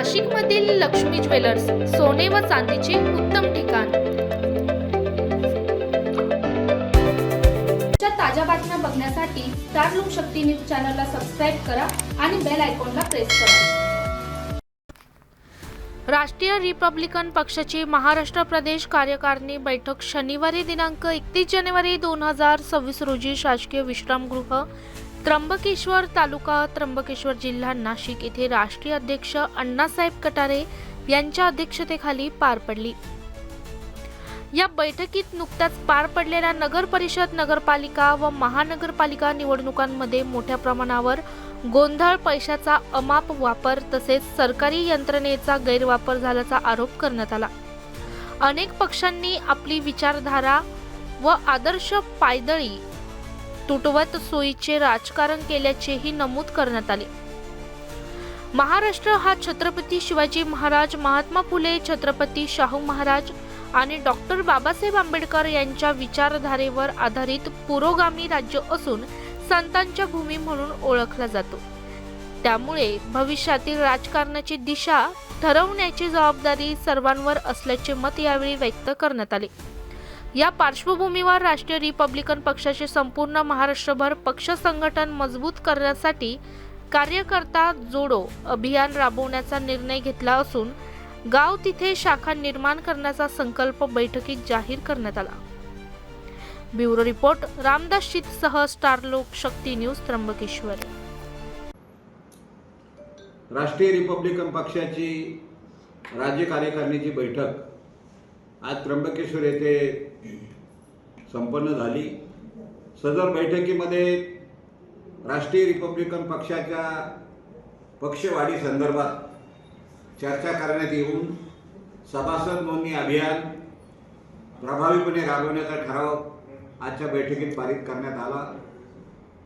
नाशिकमधील लक्ष्मी ज्वेलर्स सोने व चांदीचे उत्तम ठिकाण। ताज्या बातम्या बघण्यासाठी स्टार लोकशक्ती न्यूज चॅनलला सबस्क्राइब करा आणि बेल आयकॉनला प्रेस करा। राष्ट्रीय रिपब्लिकन पक्षाची महाराष्ट्र प्रदेश कार्यकारिणी बैठक शनिवारी दिनांक 31 जानेवारी 2026 रोजी शासकीय विश्रामगृह त्र्यंबकेश्वर तालुका त्र्यंबकेश्वर जिल्हा नाशिक येथे राष्ट्रीय अध्यक्ष अण्णासाहेब कटारे यांच्या अध्यक्षतेखाली पार पडली। या बैठकीत नुकत्याच पार पडलेल्या नगर परिषद, नगरपालिका व महानगरपालिका निवडणुकांमध्ये मोठ्या प्रमाणावर गोंधळ, पैशाचा अमाप वापर तसेच सरकारी यंत्रणेचा गैरवापर झाल्याचा आरोप करण्यात आला। अनेक पक्षांनी आपली विचारधारा व आदर्श पायदळी तुटवत सोयीचे राजकारण केल्याचेही नमूद करण्यात आले। महाराष्ट्र हा छत्रपती शिवाजी महाराज, महात्मा फुले, छत्रपती शाहू महाराज आणि डॉक्टर बाबासाहेब आंबेडकर यांच्या विचारधारेवर आधारित पुरोगामी राज्य असून संतांच्या भूमी म्हणून ओळखला जातो। त्यामुळे भविष्यातील राजकारणाची दिशा ठरवण्याची जबाबदारी सर्वांवर असल्याचे मत यावेळी व्यक्त करण्यात आले। या पार्श्वभूमीवर राष्ट्रीय रिपब्लिकन पक्षाचे संपूर्ण महाराष्ट्रभर पक्ष संघटन मजबूत करण्यासाठी कार्यकर्ता जोडो अभियान राबवण्याचा निर्णय घेतला असून गाव तिथे शाखा निर्माण करण्याचा संकल्प बैठकीत जाहीर करण्यात आला। ब्युरो रिपोर्ट रामदास शीतसह स्टार लोकशक्ती न्यूज त्र्यंबकेश्वर। राष्ट्रीय रिपब्लिकन पक्षाची राज्य कार्यकारिणीची बैठक आज त्र्यंबकेश्वर येथे संपन्न झाली। सदर बैठकीमध्ये राष्ट्रीय रिपब्लिकन पक्षाच्या पक्षवाढी संदर्भात चर्चा करण्यात येऊन सभासद नोंदणी अभियान प्रभावीपणे राबवण्याचा ठराव आजच्या बैठकीत पारित करण्यात आला।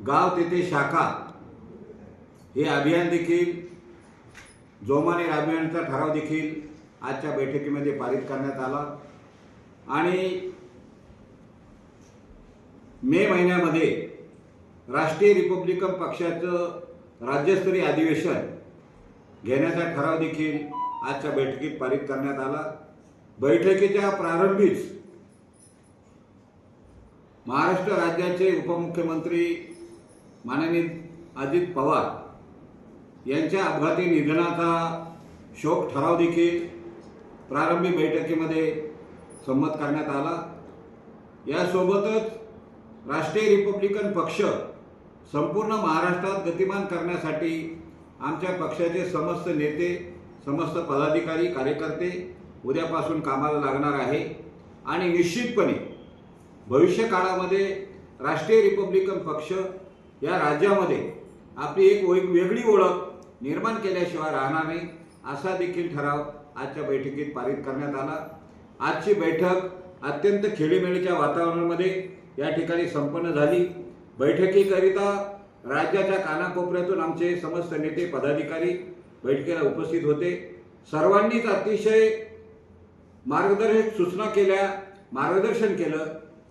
गाव तेथे शाखा हे अभियान देखील जोमाने राबवण्याचा ठराव देखील आजच्या बैठकीमध्ये पारित करण्यात आला आणि मे महिन्यामध्ये राष्ट्रीय रिपब्लिकन पक्षाचं राज्यस्तरीय अधिवेशन घेण्याचा ठराव देखील आजच्या बैठकीत पारित करण्यात आला। बैठकीच्या प्रारंभीच महाराष्ट्र राज्याचे उपमुख्यमंत्री माननीय अजित पवार यांच्या अपघाती निधनाचा शोक ठराव देखील प्रारंभी बैठकीमध्ये संमत करण्यात आला। यासोबतच राष्ट्रीय रिपब्लिकन पक्ष संपूर्ण महाराष्ट्रात गतिमान करण्यासाठी आमच्या पक्षाचे समस्त नेते, समस्त पदाधिकारी, कार्यकर्ते उद्यापासून कामाला लागणार आहे आणि निश्चितपणे भविष्य काळामध्ये राष्ट्रीय रिपब्लिकन पक्ष या राज्यामध्ये आपली एक वेगळी ओळख निर्माण केल्याशिवाय राहणार नाही असा देखील ठराव आजच्या बैठकीत पारित करण्यात आला। आजची बैठक अत्यंत खेळीमेळीच्या वातावरणामध्ये या ठिकाणी संपन्न झाली। बैठकीकरिता राज्याच्या कानाकोपऱ्यातून आमचे समस्त नेते, पदाधिकारी बैठकीला उपस्थित होते। सर्वांनीच अतिशय मार्गदर्शक सूचना केल्या, मार्गदर्शन केलं।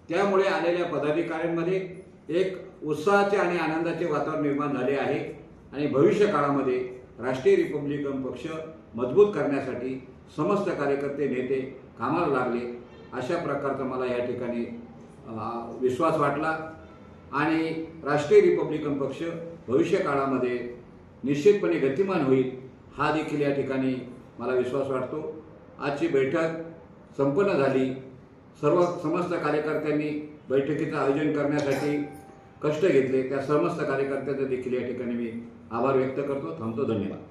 त्यामुळे आलेल्या पदाधिकाऱ्यांमध्ये एक उत्साहाचे आणि आनंदाचे वातावरण निर्माण झाले आहे आणि भविष्य काळामध्ये राष्ट्रीय रिपब्लिकन पक्ष मजबूत करण्यासाठी समस्त कार्यकर्ते, नेते कामाला लागले अशा प्रकारचा मला या ठिकाणी विश्वास वाटला आणि राष्ट्रीय रिपब्लिकन पक्ष भविष्य काळामध्ये निश्चितपणे गतिमान होईल हा देखील या ठिकाणी मला विश्वास वाटतो। आजची बैठक संपन्न झाली। समस्त कार्यकर्त्यांनी बैठकीचं आयोजन करण्यासाठी कष्ट घेतले, त्या समस्त कार्यकर्त्यांचा देखील या ठिकाणी मी आभार व्यक्त करतो। थांबतो। धन्यवाद।